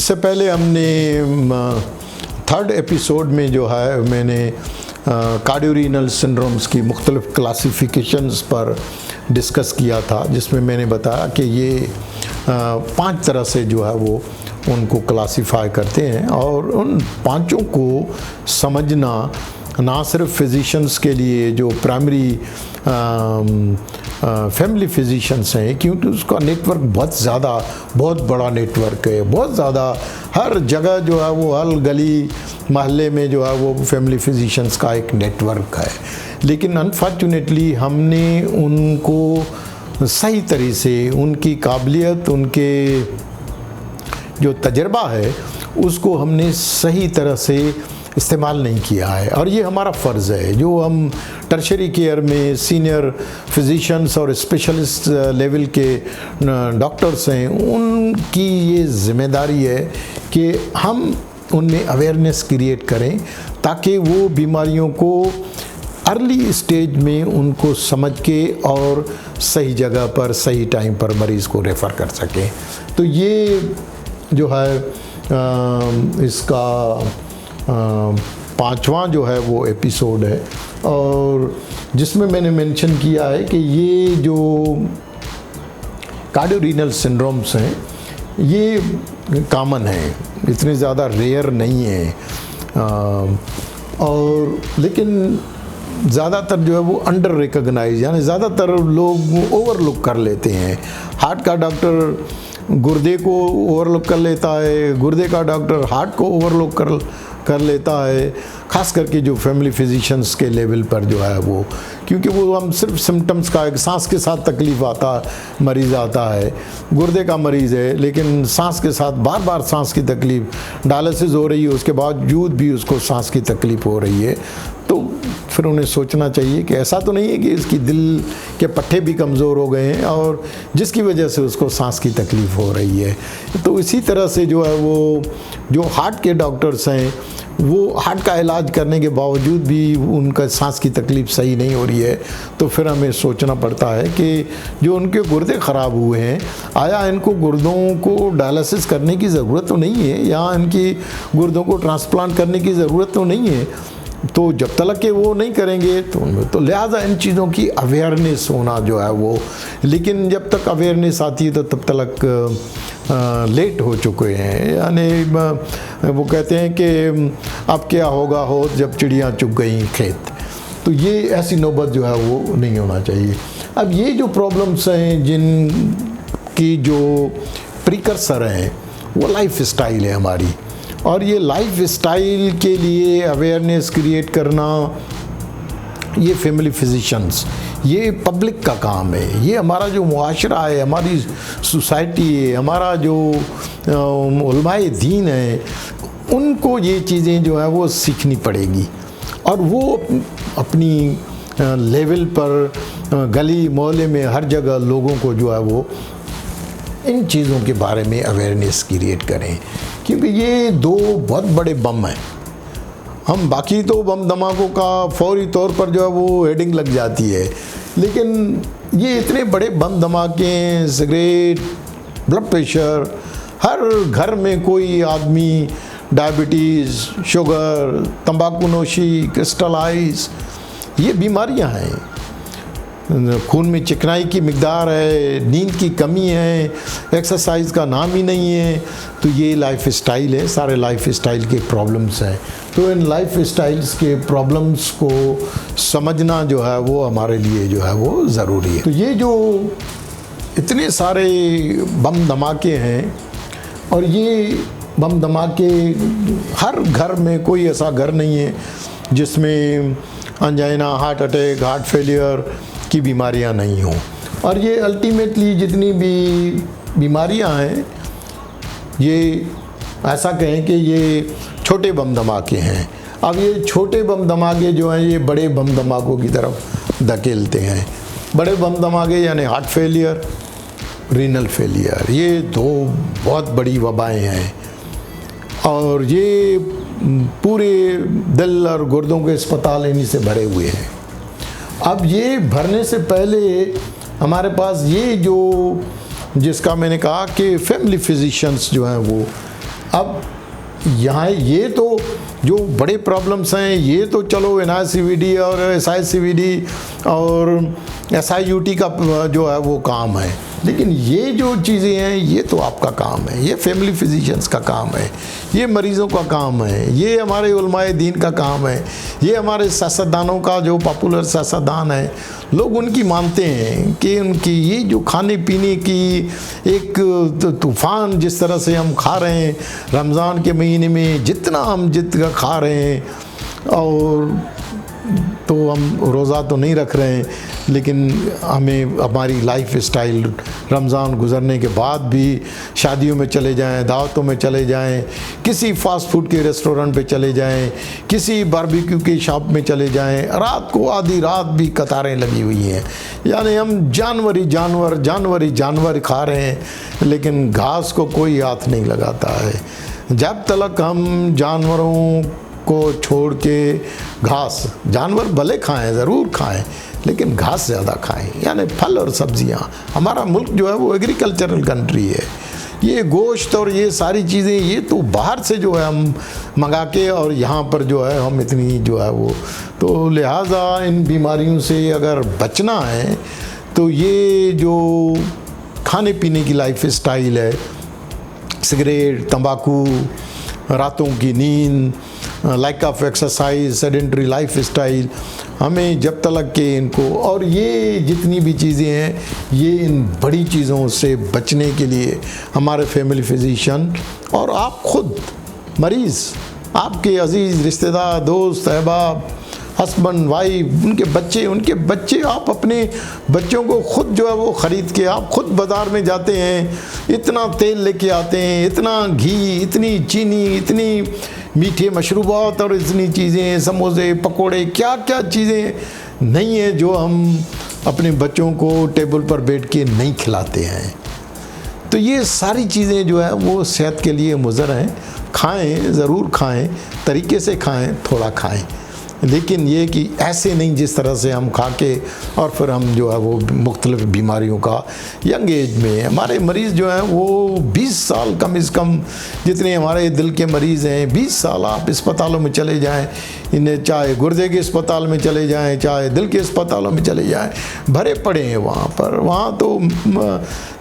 इससे पहले हमने थर्ड एपिसोड में जो है मैंने कार्डियोरीनल सिंड्रोम्स की मुख्तलिफ क्लासिफिकेशंस पर डिस्कस किया था, जिसमें मैंने बताया कि ये 5 तरह से जो है वो उनको क्लासिफाई करते हैं और उन पांचों को समझना ना सिर्फ फिजिशियंस के लिए जो प्राइमरी फैमिली फिजिशियंस हैं, क्योंकि उसका नेटवर्क बहुत बड़ा नेटवर्क है, बहुत ज़्यादा हर जगह जो है वो हर गली मोहल्ले में जो है वो फैमिली फिजिशियंस का एक नेटवर्क है। लेकिन अनफॉर्चुनेटली हमने उनको सही तरीके से उनकी काबिलियत, उनके जो तजर्बा है उसको हमने सही तरह से इस्तेमाल नहीं किया है। और ये हमारा फ़र्ज़ है, जो हम टर्शरी केयर में सीनियर फिजिशियंस और स्पेशलिस्ट लेवल के डॉक्टर्स हैं, उनकी ये ज़िम्मेदारी है कि हम उनमें अवेयरनेस क्रिएट करें ताकि वो बीमारियों को अर्ली स्टेज में उनको समझ के और सही जगह पर सही टाइम पर मरीज़ को रेफ़र कर सकें। तो ये जो है इसका 5वां जो है वो एपिसोड है, और जिसमें मैंने मेंशन किया है कि ये जो कार्डियोरीनल सिंड्रोम्स हैं ये कॉमन है, इतने ज़्यादा रेयर नहीं है, और लेकिन ज़्यादातर जो है वो अंडर रिकॉग्नाइज, यानी ज़्यादातर लोग ओवरलुक कर लेते हैं। हार्ट का डॉक्टर गुर्दे को ओवरलुक कर लेता है, गुर्दे का डॉक्टर हार्ट को ओवरलुक कर लेता है, ख़ास करके जो फैमिली फिजिशियंस के लेवल पर जो है वो, क्योंकि वो हम सिर्फ सिम्टम्स का, एक सांस के साथ तकलीफ़ मरीज़ आता है, गुर्दे का मरीज़ है लेकिन सांस के साथ बार बार सांस की तकलीफ़, डायलिसिस हो रही है उसके बावजूद भी उसको सांस की तकलीफ़ हो रही है, तो फिर उन्हें सोचना चाहिए कि ऐसा तो नहीं है कि इसकी दिल के पट्टे भी कमज़ोर हो गए हैं और जिसकी वजह से उसको सांस की तकलीफ़ हो रही है। तो इसी तरह से जो है वो जो हार्ट के डॉक्टर्स हैं वो हार्ट का इलाज करने के बावजूद भी उनका सांस की तकलीफ़ सही नहीं हो रही है, तो फिर हमें सोचना पड़ता है कि जो उनके गुर्दे ख़राब हुए हैं, आया इनको गुर्दों को डायलिसिस करने की ज़रूरत तो नहीं है, या इनकी गुर्दों को ट्रांसप्लांट करने की ज़रूरत तो नहीं है। तो जब तक के वो नहीं करेंगे तो लिहाजा इन चीज़ों की अवेयरनेस होना जो है वो, लेकिन जब तक अवेयरनेस आती है तो तब तक लेट हो चुके हैं। यानी वो कहते हैं कि अब क्या होगा हो जब चिड़ियाँ चुग गई खेत, तो ये ऐसी नौबत जो है वो नहीं होना चाहिए। अब ये जो प्रॉब्लम्स हैं जिनकी जो प्रिकर्सर हैं वो लाइफ स्टाइल है हमारी, और ये लाइफ स्टाइल के लिए अवेयरनेस क्रिएट करना ये फैमिली फिजिशियंस, ये पब्लिक का काम है, ये हमारा जो मुआशरा है, हमारी सोसाइटी है, हमारा जो उलमाए दीन है, उनको ये चीज़ें जो है वो सीखनी पड़ेगी, और वो अपनी लेवल पर गली मोहल्ले में हर जगह लोगों को जो है वो इन चीज़ों के बारे में अवेयरनेस क्रिएट करें, क्योंकि ये 2 बहुत बड़े बम हैं। हम बाकी तो बम धमाकों का फौरी तौर पर जो है वो हेडिंग लग जाती है, लेकिन ये इतने बड़े बम धमाके, सिगरेट, ब्लड प्रेशर, हर घर में कोई आदमी डायबिटीज़, शुगर, तंबाकू नोशी, क्रिस्टलाइज, ये बीमारियां हैं। खून में चिकनाई की मिकदार है, नींद की कमी है, एक्सरसाइज का नाम ही नहीं है, तो ये लाइफ स्टाइल है, सारे लाइफ स्टाइल के प्रॉब्लम्स हैं। तो इन लाइफ स्टाइल्स के प्रॉब्लम्स को समझना जो है वो हमारे लिए जो है वो ज़रूरी है। तो ये जो इतने सारे बम धमाके हैं, और ये बम धमाके हर घर में, कोई ऐसा घर नहीं है जिसमें angina, heart attack, heart failure की बीमारियां नहीं हों, और ये अल्टीमेटली जितनी भी बीमारियां हैं ये ऐसा कहें कि ये छोटे बम धमाके हैं। अब ये छोटे बम धमाके जो हैं ये बड़े बम धमाकों की तरफ धकेलते हैं। बड़े बम धमाके यानी हार्ट फेलियर, रीनल फेलियर, ये 2 बहुत बड़ी वबाएं हैं, और ये पूरे दिल और गुर्दों के अस्पताल इन्हीं से भरे हुए हैं। अब ये भरने से पहले हमारे पास ये जो जिसका मैंने कहा कि फैमिली फिजिशियंस जो हैं वो अब यहाँ ये तो जो बड़े प्रॉब्लम्स हैं ये तो चलो NICVD और SICVD और SIUT का जो है वो काम है, लेकिन ये जो चीज़ें हैं ये तो आपका काम है, ये फैमिली फिजिशियंस का काम है, ये मरीज़ों का काम है, ये हमारे उलमाए दीन का काम है, ये हमारे सियासतदानों का जो पॉपुलर सियासतदान है लोग उनकी मानते हैं कि उनकी ये जो खाने पीने की एक तूफ़ान जिस तरह से हम खा रहे हैं रमज़ान के महीने में, जितना हम जितना खा रहे हैं, और तो हम रोज़ा तो नहीं रख रहे हैं, लेकिन हमें हमारी लाइफ स्टाइल रमज़ान गुज़रने के बाद भी शादियों में चले जाएं, दावतों में चले जाएं, किसी फास्ट फूड के रेस्टोरेंट पे चले जाएं, किसी बारबेक्यू की शॉप में चले जाएं, रात को आधी रात भी कतारें लगी हुई हैं, यानी हम जानवर खा रहे हैं, लेकिन घास को कोई हाथ नहीं लगाता है। जब तक हम जानवरों को छोड़ के घास, जानवर भले खाएं, ज़रूर खाएं, लेकिन घास ज़्यादा खाएं, यानी फल और सब्जियां। हमारा मुल्क जो है वो एग्रीकल्चरल कंट्री है, ये गोश्त और ये सारी चीज़ें ये तो बाहर से जो है हम मंगा के, और यहाँ पर जो है हम इतनी जो है वो, तो लिहाजा इन बीमारियों से अगर बचना है तो ये जो खाने पीने की लाइफ स्टाइल है, सिगरेट, तंबाकू, रातों की नींद, like of exercise, sedentary life style, हमें जब तक के इनको, और ये जितनी भी चीज़ें हैं ये इन बड़ी चीज़ों से बचने के लिए हमारे फैमिली फिजिशियन और आप खुद मरीज़, आपके अजीज़ रिश्तेदार, दोस्त, अहबाब, हस्बैंड, वाइफ, उनके बच्चे, आप अपने बच्चों को खुद जो है वो ख़रीद के, आप खुद बाज़ार में जाते हैं, इतना तेल लेके आते हैं, इतना घी, इतनी चीनी, इतनी मीठे मशरूबात और इतनी चीज़ें, समोसे, पकोड़े, क्या क्या चीज़ें नहीं है जो हम अपने बच्चों को टेबल पर बैठ के नहीं खिलाते हैं। तो ये सारी चीज़ें जो है वो सेहत के लिए मुज़र हैं। खाएं, ज़रूर खाएं, तरीके से खाएं, थोड़ा खाएं, लेकिन ये कि ऐसे नहीं जिस तरह से हम खा के और फिर हम जो है वो मुख्तलिफ बीमारियों का यंग एज में, हमारे मरीज़ जो हैं वो 20 साल कम से कम, जितने हमारे दिल के मरीज़ हैं 20 साल, आप अस्पतालों में चले जाएं, इन्हें चाहे गुर्दे के अस्पताल में चले जाएं, चाहे दिल के अस्पतालों में चले जाएं, भरे पड़े हैं वहाँ पर। वहाँ तो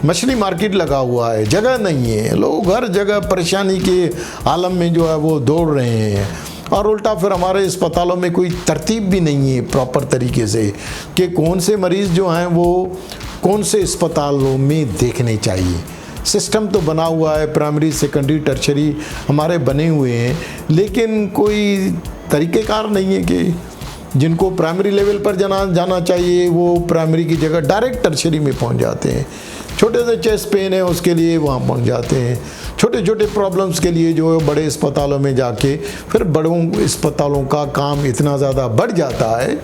मछली मार्केट लगा हुआ है, जगह नहीं है, लोग हर जगह परेशानी के आलम में जो है वो दौड़ रहे हैं, और उल्टा फिर हमारे अस्पतालों में कोई तरतीब भी नहीं है प्रॉपर तरीके से कि कौन से मरीज़ जो हैं वो कौन से अस्पतालों में देखने चाहिए। सिस्टम तो बना हुआ है, प्राइमरी, सेकेंडरी, टर्शरी हमारे बने हुए हैं, लेकिन कोई तरीक़ेकार नहीं है कि जिनको प्राइमरी लेवल पर जाना चाहिए वो प्राइमरी की जगह डायरेक्ट टर्शरी में पहुंच जाते हैं। छोटे से चेस्ट पेन है उसके लिए वहाँ पहुँच जाते हैं, छोटे छोटे प्रॉब्लम्स के लिए जो है बड़े अस्पतालों में जाके, फिर बड़ों अस्पतालों का काम इतना ज़्यादा बढ़ जाता है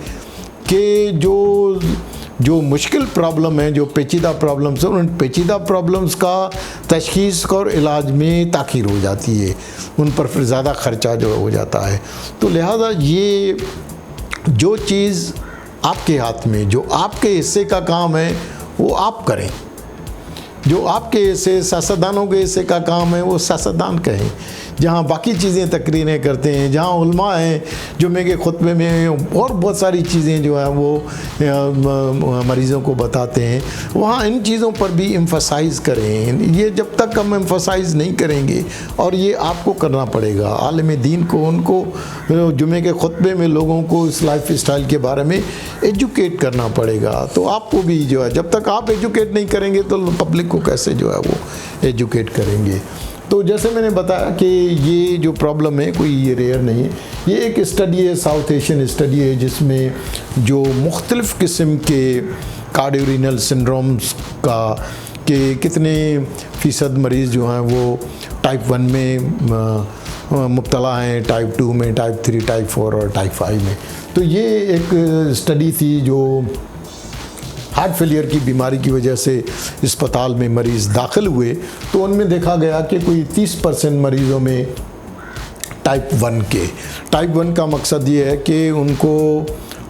कि जो मुश्किल प्रॉब्लम है, जो पेचीदा प्रॉब्लम्स हैं, उन पेचीदा प्रॉब्लम्स का तशख़ीस और इलाज में ताख़ीर हो जाती है, उन पर फिर ज़्यादा ख़र्चा जो हो जाता है। तो लिहाजा ये जो चीज़ आपके हाथ में, जो आपके हिस्से का काम है वो आप करें, जो आपके हिस्से सियासतदानों के हिस्से का काम है वो सियासतदान कहें। जहाँ बाकी चीज़ें तकरीरें करते हैं, जहाँ उलमा हैं जुम्मे के खुतबे में और बहुत सारी चीज़ें जो हैं वो मरीज़ों को बताते हैं, वहाँ इन चीज़ों पर भी एम्फसाइज़ करें। ये जब तक हम एम्फसाइज़ नहीं करेंगे, और ये आपको करना पड़ेगा, आलिम दीन को, उनको जुम्मे के खुतबे में लोगों को इस लाइफ स्टाइल के बारे में एजुकेट करना पड़ेगा। तो आपको भी जो है, जब तक आप एजुकेट नहीं करेंगे तो पब्लिक को कैसे जो है वो एजुकेट करेंगे। तो जैसे मैंने बताया कि ये जो प्रॉब्लम है कोई ये रेयर नहीं है, ये एक स्टडी है, साउथ एशियन स्टडी है, जिसमें जो मुख्तलिफ़ किस्म के कार्डियोरीनल सिंड्रोम्स का के कितने फ़ीसद मरीज़ जो हैं वो टाइप 1 में मुब्तला हैं, टाइप 2 में, टाइप 3, टाइप 4 और टाइप 5 में। तो ये एक स्टडी थी जो हार्ट फेलियर की बीमारी की वजह से अस्पताल में मरीज़ दाखिल हुए, तो उनमें देखा गया कि कोई 30% मरीज़ों में टाइप 1 का मकसद ये है कि उनको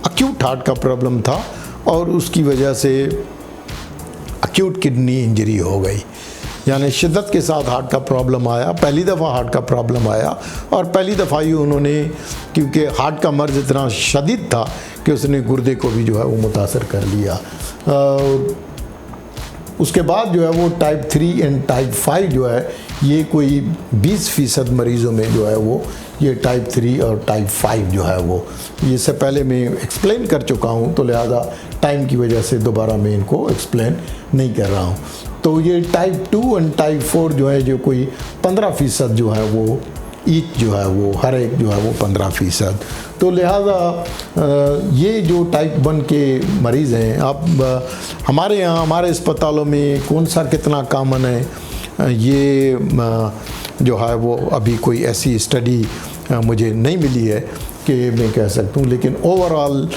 अक्यूट हार्ट का प्रॉब्लम था और उसकी वजह से अक्यूट किडनी इंजरी हो गई। यानी शिद्दत के साथ हार्ट का प्रॉब्लम आया, पहली दफ़ा हार्ट का प्रॉब्लम आया और पहली दफ़ा ही उन्होंने, क्योंकि हार्ट का मर्ज़ इतना शदीद था कि उसने गुर्दे को भी जो है वो मुतासर कर लिया। उसके बाद जो है वो टाइप 3 एंड टाइप 5 जो है ये कोई 20% मरीज़ों में जो है वो ये टाइप 3 और टाइप 5 जो है वो, इससे पहले मैं एक्सप्लेन कर चुका हूँ, तो लिहाजा टाइम की वजह से दोबारा मैं इनको एक्सप्लेन नहीं कर रहा हूँ। तो ये टाइप 2 एंड टाइप 4 जो है जो कोई 15% जो है वो ईच जो है वो, हर एक जो है वो 15%। तो लिहाजा ये जो टाइप 1 के मरीज़ हैं, अब हमारे यहाँ हमारे अस्पतालों में कौन सा कितना कॉमन है ये जो है वो अभी कोई ऐसी स्टडी मुझे नहीं मिली है कि मैं कह सकता हूँ, लेकिन ओवरऑल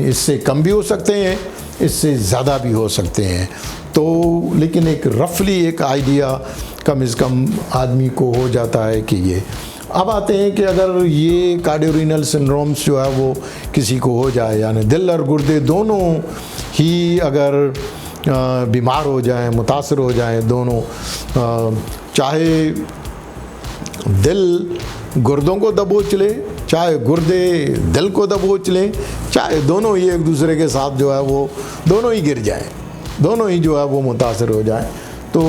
इससे कम भी हो सकते हैं, इससे ज़्यादा भी हो सकते हैं। तो लेकिन एक रफली एक आइडिया कम से कम आदमी को हो जाता है कि ये। अब आते हैं कि अगर ये कार्डियोरीनल सिंड्रोम्स जो है वो किसी को हो जाए, यानी दिल और गुर्दे दोनों ही अगर बीमार हो जाएं, मुतासर हो जाएं दोनों, चाहे दिल गुर्दों को दबोच ले, चाहे गुर्दे दिल को दबोच लें, चाहे दोनों ही एक दूसरे के साथ जो है वो दोनों ही गिर जाएं, दोनों ही जो है वो मुतासर हो जाएं, तो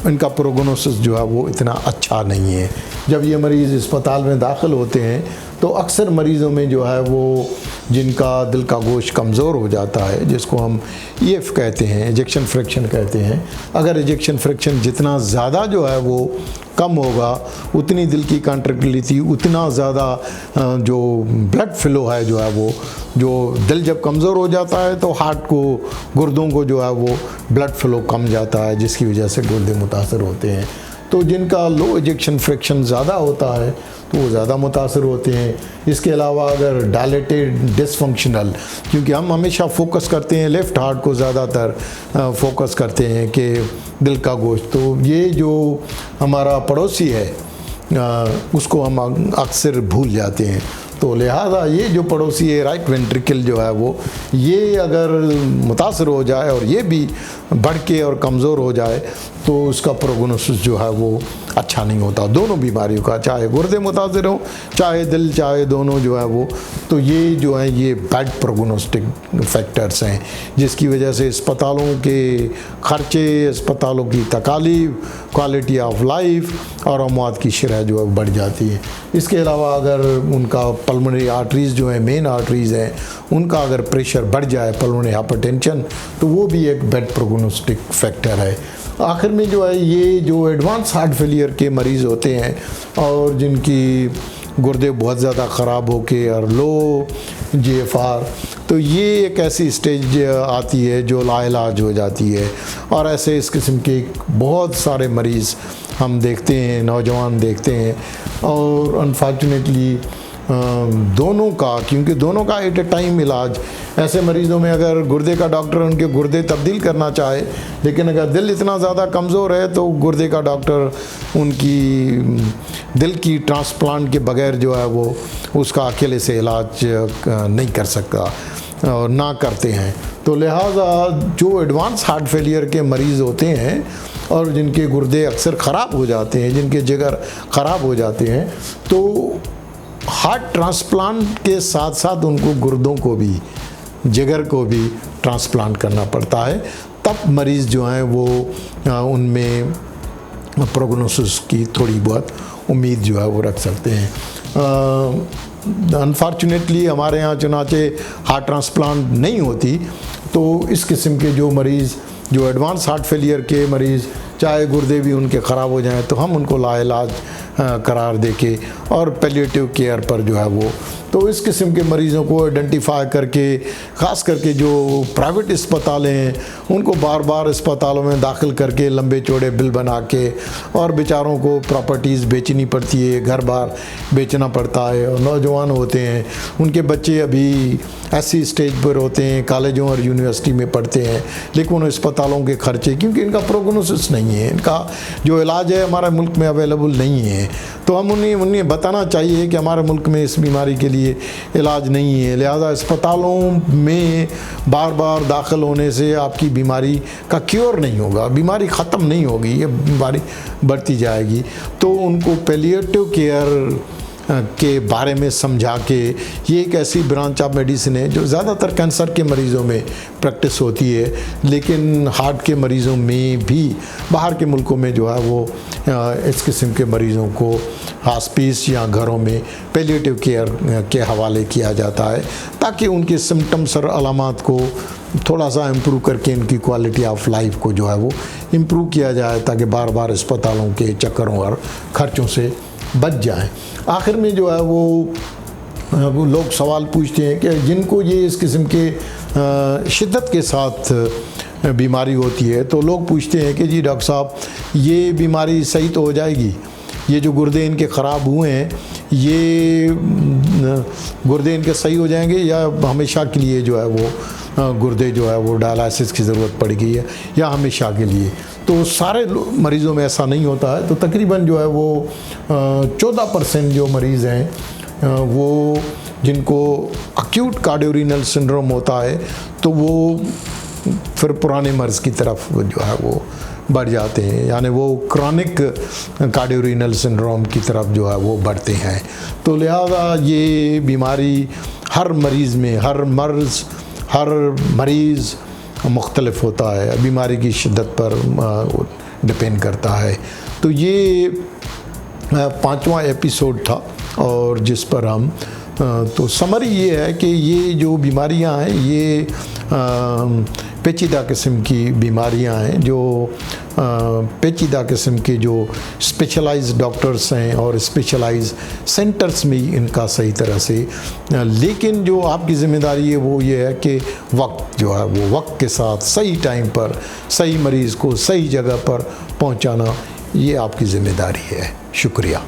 इनका प्रोग्नोसिस जो है वो इतना अच्छा नहीं है। जब ये मरीज़ अस्पताल में दाखिल होते हैं तो अक्सर मरीज़ों में जो है वो जिनका दिल का गोश्त कमज़ोर हो जाता है, जिसको हम EF कहते हैं, इजेक्शन फ्रैक्शन कहते हैं, अगर इजेक्शन फ्रैक्शन जितना ज़्यादा जो है वो कम होगा, उतनी दिल की कॉन्ट्रैक्टिलिटी, उतना ज़्यादा जो ब्लड फ्लो है जो है वो, जो दिल जब कमज़ोर हो जाता है तो हार्ट को, गुर्दों को जो है वो ब्लड फ्लो कम जाता है, जिसकी वजह से गुर्दे मुतासर होते हैं। तो जिनका लो इजेक्शन फ्रैक्शन ज़्यादा होता है तो वो ज़्यादा मुतासर होते हैं। इसके अलावा अगर डायलेटेड डिसफंक्शनल, क्योंकि हम हमेशा फोकस करते हैं लेफ़्ट हार्ट को ज़्यादातर फोकस करते हैं कि दिल का गोश्त, तो ये जो हमारा पड़ोसी है उसको हम अक्सर भूल जाते हैं। तो लिहाजा ये जो पड़ोसी है राइट वेंट्रिकल जो है वो, ये अगर मुतासर हो जाए और ये भी बढ़ के और कमज़ोर हो जाए तो उसका प्रोग्नोसिस जो है वो अच्छा नहीं होता, दोनों बीमारियों का, चाहे गुर्दे मुतासर हो, चाहे दिल, चाहे दोनों जो है वो। तो ये जो है ये बैड प्रोग्नोस्टिक फैक्टर्स हैं, जिसकी वजह से अस्पतालों के ख़र्चे, अस्पतालों की तकालीफ, क्वालिटी ऑफ लाइफ और अमवात की शरह जो है बढ़ जाती है। इसके अलावा अगर उनका पल्मोनरी आर्टरीज़ जो है, मेन आर्टरीज़ हैं, उनका अगर प्रेशर बढ़ जाए, पल्मोनरी हाइपरटेंशन, तो वो भी एक बैड प्रोग्नोस्टिक फैक्टर है। आखिर में जो है ये जो एडवांस हार्ट फेलियर के मरीज़ होते हैं और जिनकी गुर्दे बहुत ज़्यादा ख़राब होके और लो GFR, तो ये एक ऐसी स्टेज आती है जो लाइलाज हो जाती है। और ऐसे इस किस्म के बहुत सारे मरीज़ हम देखते हैं, नौजवान देखते हैं, और अनफॉर्चुनेटली दोनों का, क्योंकि दोनों का एट ए टाइम इलाज, ऐसे मरीज़ों में अगर गुर्दे का डॉक्टर उनके गुर्दे तब्दील करना चाहे, लेकिन अगर दिल इतना ज़्यादा कमज़ोर है तो गुर्दे का डॉक्टर उनकी दिल की ट्रांसप्लांट के बगैर जो है वो उसका अकेले से इलाज नहीं कर सकता और ना करते हैं। तो लिहाजा जो एडवांस हार्ट फेलियर के मरीज़ होते हैं और जिनके गुर्दे अक्सर ख़राब हो जाते हैं, जिनके जिगर ख़राब हो जाते हैं, तो हार्ट ट्रांसप्लांट के साथ साथ उनको गुर्दों को भी, जिगर को भी ट्रांसप्लांट करना पड़ता है, तब मरीज़ जो हैं वो उनमें प्रोग्नोसिस की थोड़ी बहुत उम्मीद जो है वो रख सकते हैं। अनफॉर्चुनेटली हमारे यहाँ चुनाचे हार्ट ट्रांसप्लांट नहीं होती, तो इस किस्म के जो मरीज़, जो एडवांस हार्ट फेलियर के मरीज़, चाहे गुर्दे भी उनके ख़राब हो जाएं, तो हम उनको लाइलाज करार देके और पैलिएटिव केयर पर जो है वो, तो इस किस्म के मरीज़ों को आइडेंटिफाई करके, ख़ास करके जो प्राइवेट अस्पताल हैं उनको बार बार अस्पतालों में दाखिल करके लंबे चौड़े बिल बना के, और बेचारों को प्रॉपर्टीज़ बेचनी पड़ती है, घर बार बेचना पड़ता है, और नौजवान होते हैं, उनके बच्चे अभी ऐसी स्टेज पर होते हैं, कॉलेजों और यूनिवर्सिटी में पढ़ते हैं, लेकिन उन अस्पतालों के ख़र्चे, क्योंकि इनका प्रोग्नोसिस नहीं है, इनका जो इलाज है हमारे मुल्क में अवेलेबल नहीं है, हैं। तो हम उन्हें बताना चाहिए कि हमारे मुल्क में इस बीमारी के लिए इलाज नहीं है, लिहाजा अस्पतालों में बार बार दाखिल होने से आपकी बीमारी का क्योर नहीं होगा, बीमारी ख़त्म नहीं होगी, ये बीमारी बढ़ती जाएगी। तो उनको पैलिएटिव केयर के बारे में समझा के, ये एक ऐसी ब्रांच ऑफ मेडिसिन है जो ज़्यादातर कैंसर के मरीज़ों में प्रैक्टिस होती है, लेकिन हार्ट के मरीज़ों में भी बाहर के मुल्कों में जो है वो इस किस्म के मरीज़ों को हॉस्पिस या घरों में पैलिएटिव केयर के हवाले किया जाता है, ताकि उनके सिम्टम्स और अलामात को थोड़ा सा इम्प्रूव करके इनकी क्वालिटी ऑफ लाइफ को जो है वो इम्प्रूव किया जाए, ताकि बार बार अस्पतालों के चक्करों और ख़र्चों से बच जाएं। आखिर में जो है वो लोग सवाल पूछते हैं कि जिनको ये इस किस्म के शिद्दत के साथ बीमारी होती है, तो लोग पूछते हैं कि जी डॉक्टर साहब, ये बीमारी सही तो हो जाएगी, ये जो गुर्दे इनके ख़राब हुए हैं ये गुर्दे इनके सही हो जाएंगे या हमेशा के लिए जो है वो गुर्दे जो है वो डायलिसिस की ज़रूरत पड़ेगी है या हमेशा के लिए? तो सारे मरीज़ों में ऐसा नहीं होता है। तो तकरीबन जो है वो 14% जो मरीज़ हैं वो जिनको अक्यूट कार्डियोरीनल सिंड्रोम होता है, तो वो फिर पुराने मर्ज़ की तरफ जो है वो बढ़ जाते हैं, यानी वो क्रॉनिक कार्डियोरीनल सिंड्रोम की तरफ जो है वो बढ़ते हैं। तो लिहाजा ये बीमारी हर मरीज़ में, हर मरीज़ मुख्तलिफ होता है, बीमारी की शिद्दत पर डिपेंड करता है। तो ये 5वां एपिसोड था और जिस पर हम तो समरी ये है कि ये जो बीमारियां हैं ये पेचीदा किस्म की बीमारियां हैं, जो पेचीदा किस्म के जो स्पेशलाइज्ड डॉक्टर्स हैं और स्पेशलाइज्ड सेंटर्स में इनका सही तरह से, लेकिन जो आपकी ज़िम्मेदारी है वो ये है कि वक्त जो है वो वक्त के साथ सही टाइम पर सही मरीज़ को सही जगह पर पहुंचाना, ये आपकी ज़िम्मेदारी है। शुक्रिया।